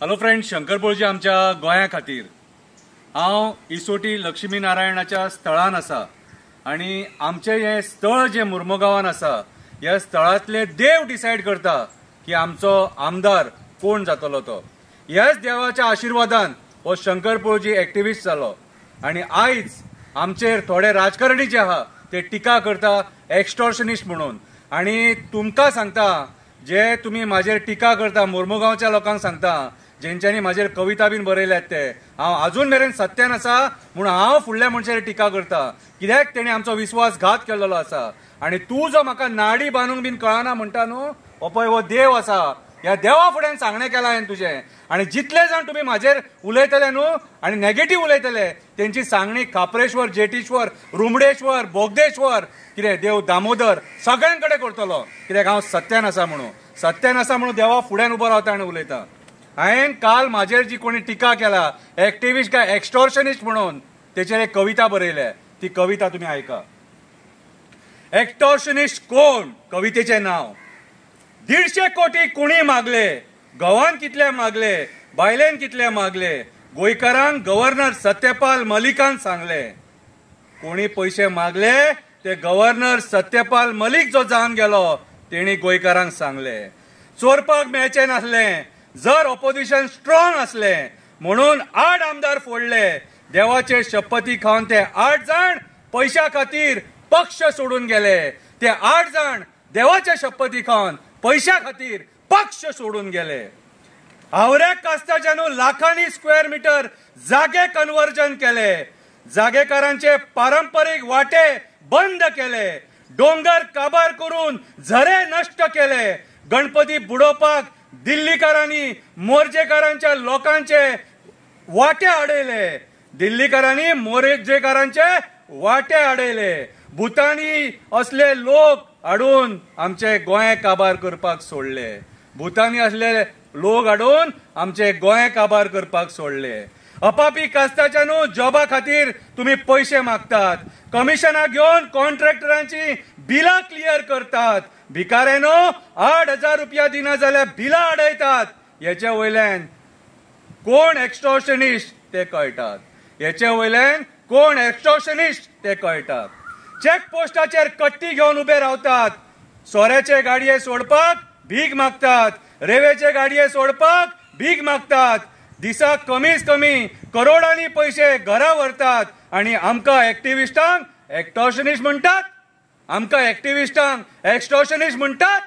Hello friends, Shankar पळजी आमच्या गोंया खातीर हांव इसोटी लक्ष्मी नारायणाच्या स्थळान आसा आणि आमचे हे स्थळ जे मुर्मुगांवान आसा ह्या स्थळांतले देव डिसायड करता की आमचो आमदार कोण जातलो तो. ह्याच देवाच्या आशिर्वादान हो शंकर पळजी एक्टिविस्ट जालो आणि आयज आमचेर थोडे राजकारणी जे आहा ते टिका करता एक्स्टॉर्शनिस्ट म्हणून. आणि तुमकां सांगता जे तुम्ही माझेर टिका करता मुर्मुगांवच्या लोकांक सांगता जेंच्यांनी माझेर कविता बीन बरयल्यात ते हांव अजून मेरेन सत्यान आसा म्हणून हांव फुडल्या मनशाचेर टिका करता कित्याक तेणी आमचो विश्वासघात केल्लो आसा. आणि तूं जो म्हाका नाडी बांदूंक बीन कळना म्हणटा न्हू, हो पळय हो देव आसा, ह्या देवा फुड्यान सांगणें केलां हांवें तुजें. आणि जितले जाण तुमी म्हाजेर उलयतले न्हू आनी नेगेटीव उलयतले तेंची सांगणी खापरेश्वर, जेटेश्वर, रुमडेश्वर, बोगदेश्वर, कितें देव दामोदर सगळ्यां कडेन करतलो कित्याक हांव सत्यान आसा म्हणून. सत्यान आसा म्हणून देवा फुड्यान उबो रावता आनी उलयता. हांवें काल म्हाजेर जी कोणी टिका केला एक्टिविस्ट काय एक्स्टॉर्शनिस्ट म्हणून तेचेर एक कविता बरयल्या. ती कविता तुम्ही ऐका. एक्स्टॉर्शनिस्ट कोण? कवितेचे नाव. 150 कोटी कुणी मागले, गव्हान कितले मागले, बायलेन कितले मागले, गोंयकारांक गव्हर्नर सत्यपाल मलिकान सांगले. कोणी पैसे मागले ते गव्हर्नर सत्यपाल मलिक जो जावन गेलो तेणी गोंयकारांक सांगले. चोरपाक मेळचे नासले जर ऑपोजिशन स्ट्रॉंग असले म्हणून 8 आमदार फोडले. देवाचे शपथी खावन ते 8 जाण पैशा खातीर पक्ष सोडून गेले. ते 8 जाण देवाचे शपथी खावन पैशा खातीर पक्ष सोडून गेले. हावऱ्याक कास्ताच्यानू लाखांनी स्क्वेअर मीटर जागे कन्वर्जन केले. जागेकारांचे पारंपरिक वाटे बंद केले. डोंगर काबार करून झरे नष्ट केले. गणपती बुडोवपाक दिल्लीकारांनी मोर्जेकारांच्या लोकांचे वाटे अडयले. दिल्लीकारांनी मोर्जेकारांचे वाटे अडयले. भूतानी असले लोक हाडून आमचे गोंय काबार करपाक सोडले. भूतानी असले लोक हाडून आमचे गोंय काबार करपाक सोडले. अपापी कास्ताच्यानू जॉबा खातीर तुम्ही पैसे मागतात. कमिशनां घेवन कॉन्ट्रॅक्टरांची बिलां क्लियर करतात. भिकाऱ्यानो 8,000 रुपया दिना जाल्यार बिलां अडयतात. हेचे वयल्यान कोण एक्स्टॉर्शनिस्ट ते कळटात. हेचे वयल्यान कोण एक्स्टॉर्शनिस्ट ते कळटात. चेक पोस्टाचेर कट्टी घेवन उबे रावतात. सोऱ्याचे गाडये सोडपाक भीक मागतात. रेवेचे गाडये सोडपाक भीक मागतात. दिसाक कमीच कमी करोडांनी पैसे घरा व्हरतात आणि आमकां एक्टिविस्टांक एक्स्टॉर्शनिस्ट म्हणटात. आमकां एक्टिविस्टांक एक्स्टॉर्शनिस्ट म्हणटात.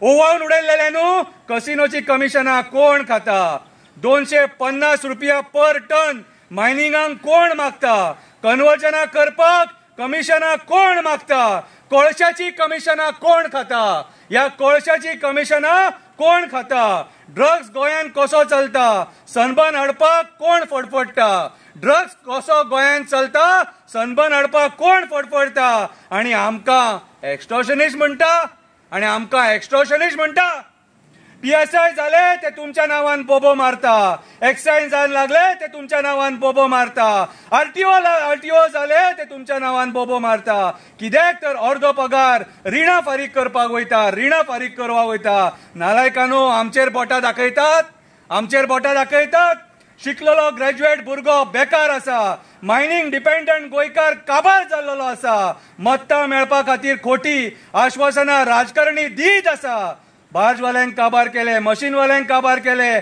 ओवाळून उडयलेले न्हू कसिनोची कमिशनां कोण खाता? 250 रुपया पर टन मायनिंगांक कोण मागता? कन्वर्जनां करपाक कमिशनां कोण मागता? कोळशाची कमिशनां कोण खाता? ह्या कोळशाची कमिशनां कोण खाता? ड्रग्स गोंयान कसो चलता? सनबर्न हाडपाक कोण फडफडटा? ड्रग्स कसो गोंयान चलता? सनबर्न हाडपाक कोण फडफडता? आणि आमकां एक्स्टॉर्शनिस्ट म्हणटा. आणि आमकां एक्स्टॉर्शनिस्ट म्हणटा. PSI झाले ते तुमच्या नावान बोबो मारता. एक्सायज जावन लागले ते तुमच्या नावान बोबो मारता. RTO झाले ते तुमच्या नावान बोबो मारता. कित्याक तर अर्धो पगार रिणां फारीक करपाक वयता. रिणां फारीक करपाक वयता. नालायकांनो आमचेर बोटां दाखयतात. आमचेर बोटां दाखयतात. शिकलेलो ग्रॅज्युएट भुरगो बेकार आसा. मायनिंग डिपेंडंट गोंयकार काबार जाल्लो आसा. मत्तां मेळपा खातीर खोटी आश्वासनां राजकारणी दीत आसा. बार्जवाल्यांक काबार केले, मशीनवाल्यांक काबार केले,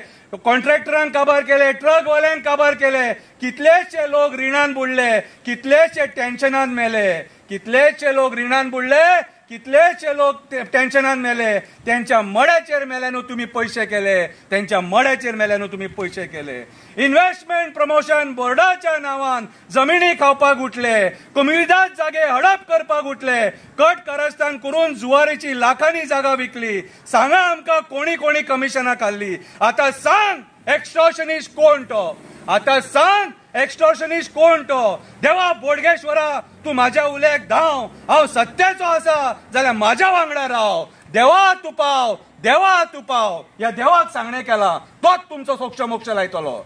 कॉन्ट्रॅक्टरांक काबार केले, ट्रकवाल्यांक काबार केले. कितलेशे लोक रिणान बुडले, कितलेशे टेन्शनान मेले. कितलेशे लोक रिणान बुडले, कितलेशे लोक टेन्शनान मेले. त्यांच्या मड्याचेर मेल्यानू तुम्ही पैसे केले. त्यांच्या मड्याचेर मेल्यानू तुम्ही पैसे केले. इन्व्हेस्टमेंट प्रमोशन बोर्डाच्या नावान जमिनी खावपाक उठले. कम्युनिदाद जागे हडप करपाक उठले. कट कारस्थान करून जुवारीची लाखांनी जागा विकली. सांगा आमकां कोणी कोणी कमिशनां खाल्ली. आता सांग एक्स्टॉर्शनिस्ट कोण तो? आता सांग एक्स्टॉर्शनिस्ट कोण तो? देवा बोडगेश्वरा तू माझ्या उल्याक धांव. हांव सत्याचो आसा जाल्यार माझ्या वांगडा राव. देवा तू पाव, देवा तू पाव. ह्या देवाक सांगणें केलां तोच तुमचो सोक्ष मोक्ष लायतलो.